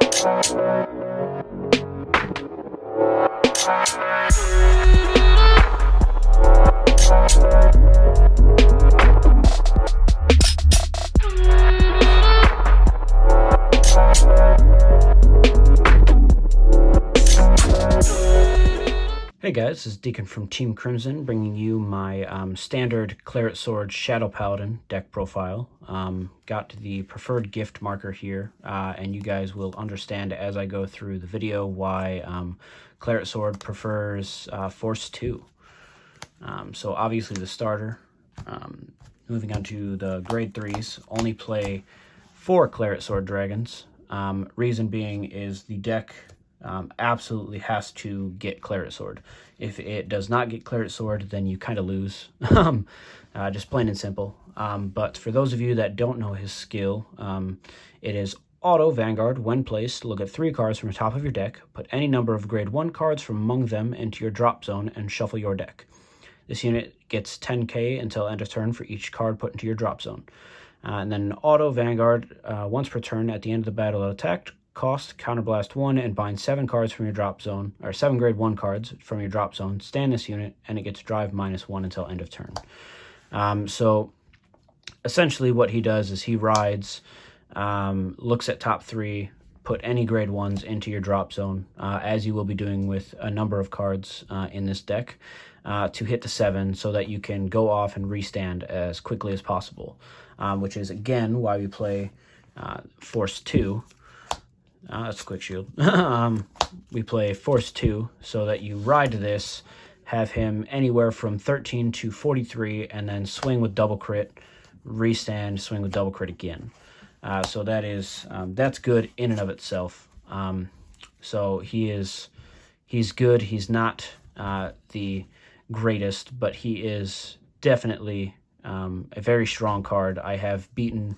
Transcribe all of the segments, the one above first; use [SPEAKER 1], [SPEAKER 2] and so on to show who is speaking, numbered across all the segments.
[SPEAKER 1] Hey guys, this is Dekin from Team Crimson, bringing you my standard Claret Sword Shadow Paladin deck profile. Got the preferred gift marker here, and you guys will understand as I go through the video why Claret Sword prefers Force 2. So obviously the starter. Moving on to the grade 3s, only play 4 Claret Sword Dragons. Reason being is the deck absolutely has to get Claret Sword. If it does not get Claret Sword, then you kind of lose. Just plain and simple. But for those of you that don't know his skill, it is Auto Vanguard. When placed, look at 3 cards from the top of your deck, put any number of grade 1 cards from among them into your drop zone, and shuffle your deck. This unit gets 10k until end of turn for each card put into your drop zone. And then Auto Vanguard, once per turn at the end of the battle attacked, cost counterblast 1 and bind 7 cards from your drop zone, or 7 grade 1 cards from your drop zone. Stand this unit, and it gets drive -1 until end of turn. So essentially what he does is he rides, looks at top 3, put any grade 1s into your drop zone, as you will be doing with a number of cards in this deck, to hit the 7 so that you can go off and restand as quickly as possible, which is again why we play Force 2. That's Quick Shield. We play Force 2 so that you ride this, have him anywhere from 13 to 43, and then swing with double crit, restand, swing with double crit again. So that is that's good in and of itself. So he's good. He's not the greatest, but he is definitely a very strong card. I have beaten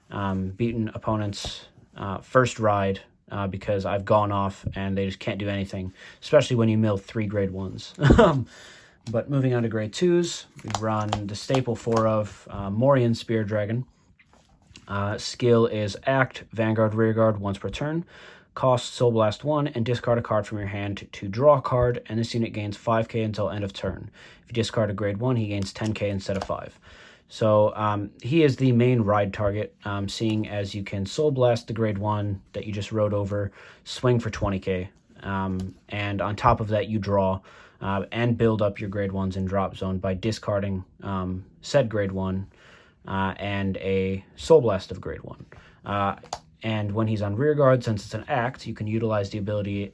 [SPEAKER 1] opponents first ride because I've gone off and they just can't do anything, especially when you mill 3 grade 1s. But moving on to grade 2s, we run the staple 4 of Morian Spear Dragon. Skill is Act, Vanguard, Rearguard once per turn. Cost Soul Blast 1 and discard a card from your hand to draw a card, and this unit gains 5k until end of turn. If you discard a grade 1, he gains 10k instead of 5. So he is the main ride target, seeing as you can Soul Blast the grade 1 that you just rode over, swing for 20k, and on top of that you draw and build up your grade 1s in drop zone by discarding said grade 1 and a Soul Blast of grade 1. And when he's on Rearguard, since it's an act, you can utilize the ability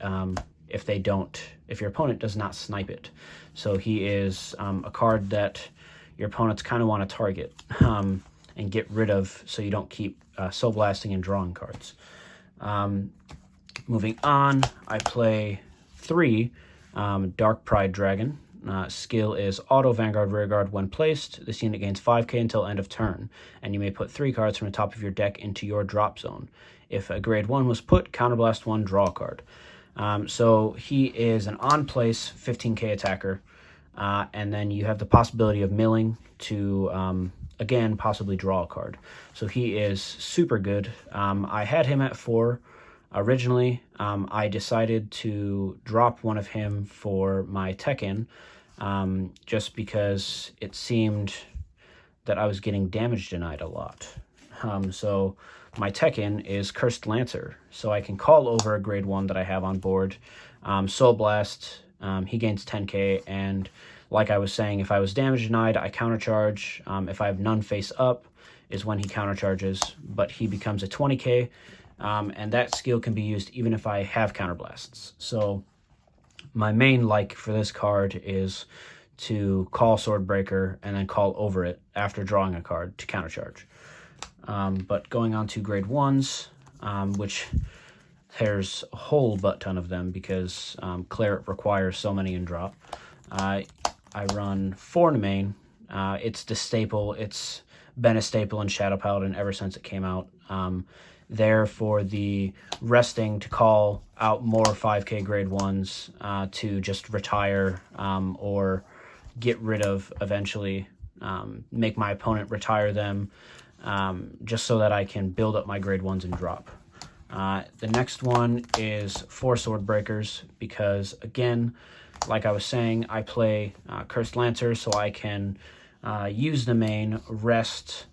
[SPEAKER 1] if your opponent does not snipe it. So he is a card that your opponents kind of want to target and get rid of, so you don't keep Soul Blasting and drawing cards. Moving on, I play 3 Dark Pride Dragon. Skill is Auto Vanguard Rearguard. When placed, this unit gains 5k until end of turn, and you may put 3 cards from the top of your deck into your drop zone. If a grade 1 was put, counterblast 1, draw a card. So he is an on-place 15k attacker. And then you have the possibility of milling to, again, possibly draw a card. So he is super good. I had him at 4 originally. I decided to drop one of him for my Dekin, just because it seemed that I was getting damage denied a lot. So my Dekin is Cursed Lancer, so I can call over a grade 1 that I have on board, Soul Blast. He gains 10k, and like I was saying, if I was damage denied, I countercharge. If I have none face up is when he countercharges, but he becomes a 20k, and that skill can be used even if I have counterblasts. So my main like for this card is to call Swordbreaker and then call over it after drawing a card to countercharge. But going on to grade 1s, which there's a whole butt ton of them because Claret requires so many in drop. I run 4 in the main. It's the staple. It's been a staple in Shadow Paladin ever since it came out. There for the resting to call out more 5k grade 1s to just retire or get rid of eventually, make my opponent retire them, just so that I can build up my grade 1s and drop. The next one is 4 Sword Breakers, because again, like I was saying, I play Cursed Lancer, so I can use the main, rest,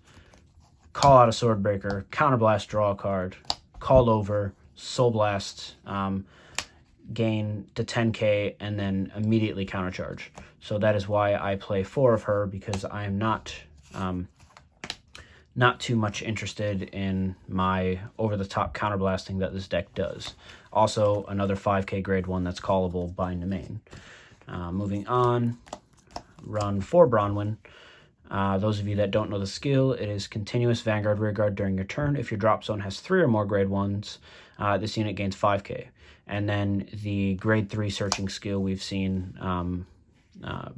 [SPEAKER 1] call out a Sword Breaker, Counterblast, draw a card, call over, Soul Blast, gain to 10k, and then immediately countercharge. So that is why I play 4 of her, because I am not too much interested in my over-the-top counterblasting that this deck does. Also, another 5k grade 1 that's callable by Nemain. Moving on, run 4 Bronwyn. Those of you that don't know the skill, it is continuous Vanguard Rearguard during your turn. If your drop zone has 3 or more grade 1s, this unit gains 5k. And then the grade 3 searching skill we've seen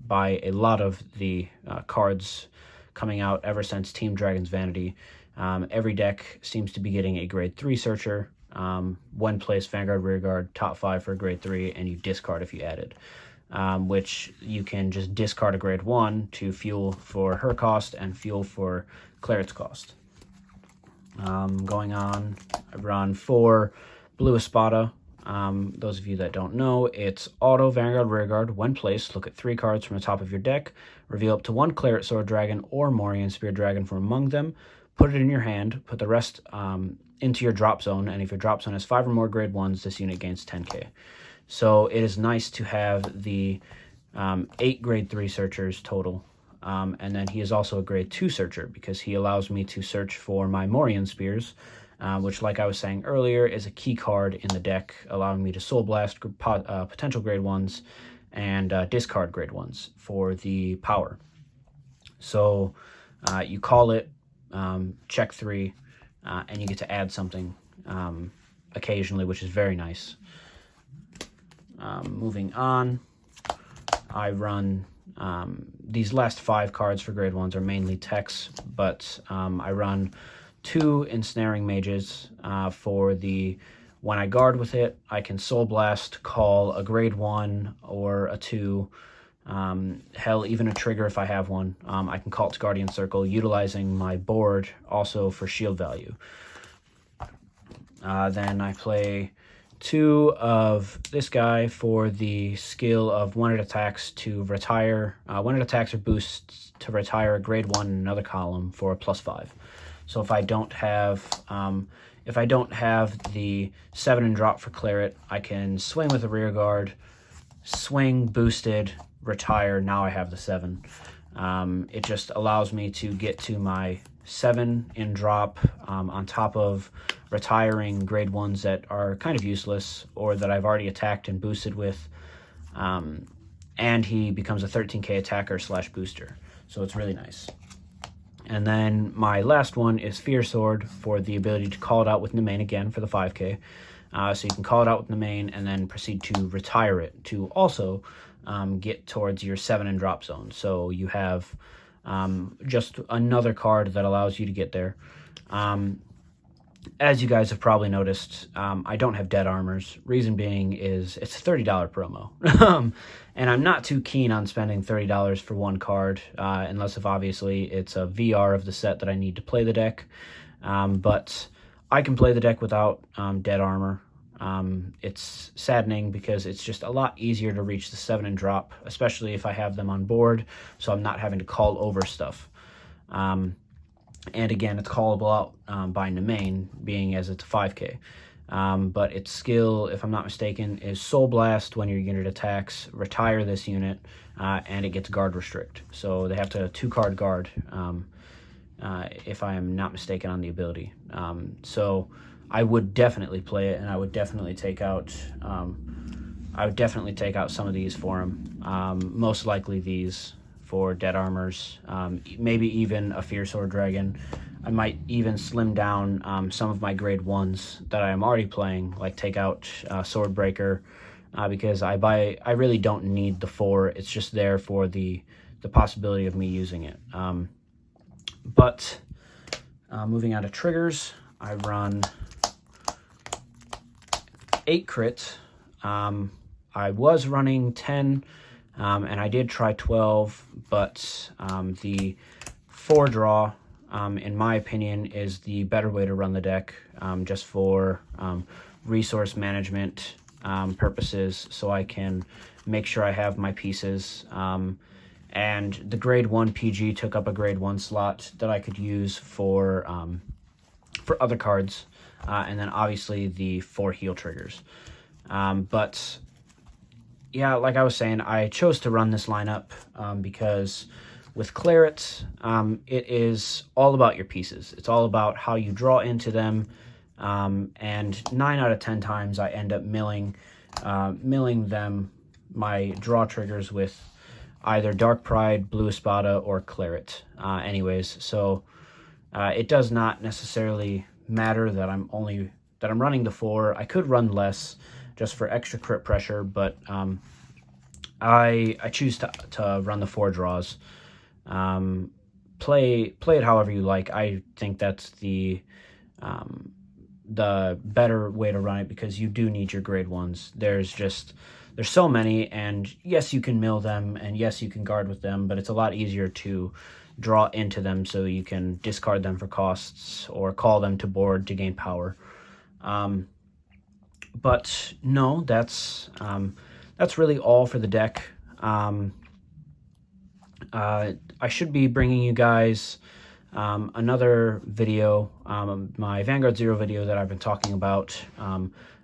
[SPEAKER 1] by a lot of the cards coming out ever since Team Dragon's Vanity. Every deck seems to be getting a grade 3 searcher. When placed, Vanguard Rearguard, top 5 for grade 3, and you discard if you added. Which you can just discard a grade 1 to fuel for her cost and fuel for Claret's cost. Going on, I run 4 Blue Espada. Those of you that don't know, it's auto Vanguard Rearguard. When placed, look at 3 cards from the top of your deck, reveal up to 1 Claret Sword Dragon or Morian Spear Dragon from among them, put it in your hand, put the rest into your drop zone, and if your drop zone has 5 or more grade 1s, this unit gains 10k. So it is nice to have the 8 grade 3 searchers total. And then he is also a grade 2 searcher, because he allows me to search for my Morian Spears, which, like I was saying earlier, is a key card in the deck, allowing me to Soul Blast potential grade 1s and discard grade 1s for the power. So you call it, check 3, and you get to add something occasionally, which is very nice. Moving on, I run these last 5 cards for grade 1s are mainly techs, but I run 2 Ensnaring Mages for the, when I guard with it, I can Soul Blast, call a grade 1 or a 2, hell, even a trigger if I have one. I can call it to Guardian Circle, utilizing my board also for shield value. Then I play 2 of this guy for the skill of when it attacks to retire, when it attacks or boosts to retire a grade 1 in another column for a +5. So if I don't have the 7 and drop for Claret, I can swing with a rear guard, swing, boosted, retire. Now I have the 7. It just allows me to get to my 7 in drop on top of retiring grade 1s that are kind of useless or that I've already attacked and boosted with. And he becomes a 13k attacker / booster. So it's really nice. And then my last one is Fear Sword for the ability to call it out with Nemain again for the 5k. So you can call it out with Nemain and then proceed to retire it to also get towards your 7 and drop zone. So you have just another card that allows you to get there. As you guys have probably noticed, I don't have dead armors. Reason being is it's a $30 promo. And I'm not too keen on spending $30 for one card, unless if obviously it's a VR of the set that I need to play the deck. But I can play the deck without dead armor. It's saddening because it's just a lot easier to reach the 7 and drop, especially if I have them on board, so I'm not having to call over stuff. And again, it's callable out by Nemain, being as it's a 5k. But its skill, if I'm not mistaken, is Soul Blast when your unit attacks, retire this unit, and it gets guard restrict. So they have to 2-card guard, if I am not mistaken on the ability. So I would definitely play it, and I would definitely take out some of these for him. Most likely these for dead armors, maybe even a Fear Sword Dragon. I might even slim down some of my grade 1s that I am already playing, like take out Sword Breaker, because I really don't need the 4. It's just there for the possibility of me using it. But moving on to triggers, I run 8 crits. I was running 10, and I did try 12, but the 4 draw in my opinion, is the better way to run the deck, just for resource management purposes, so I can make sure I have my pieces. And the grade 1 PG took up a grade 1 slot that I could use for other cards, and then obviously the 4 heal triggers. But yeah, like I was saying, I chose to run this lineup because with Claret, it is all about your pieces. It's all about how you draw into them, and 9 out of 10 times I end up milling them, my draw triggers, with either Dark Pride, Blue Espada, or Claret. Anyways, so it does not necessarily matter that I'm running the 4. I could run less just for extra crit pressure, but I choose to run the 4 draws. Play it however you like. I think that's the better way to run it, because you do need your grade 1s. There's so many, and yes, you can mill them, and yes, you can guard with them, but it's a lot easier to draw into them so you can discard them for costs or call them to board to gain power. But no, that's really all for the deck. I should be bringing you guys another video, my Vanguard Zero video that I've been talking about.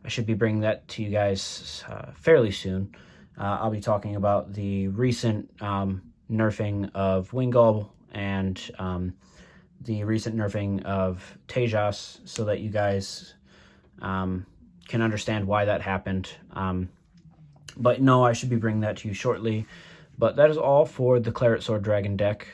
[SPEAKER 1] I should be bringing that to you guys fairly soon. I'll be talking about the recent nerfing of Wingull and the recent nerfing of Tejas, so that you guys can understand why that happened. But no, I should be bringing that to you shortly. But that is all for the Claret Sword Dragon deck.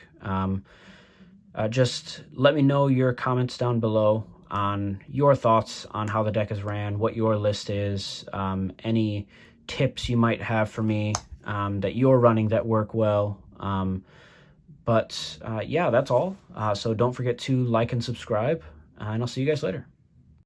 [SPEAKER 1] Just let me know your comments down below on your thoughts on how the deck is ran, what your list is, any tips you might have for me that you're running that work well. But yeah, that's all. So don't forget to like and subscribe, and I'll see you guys later.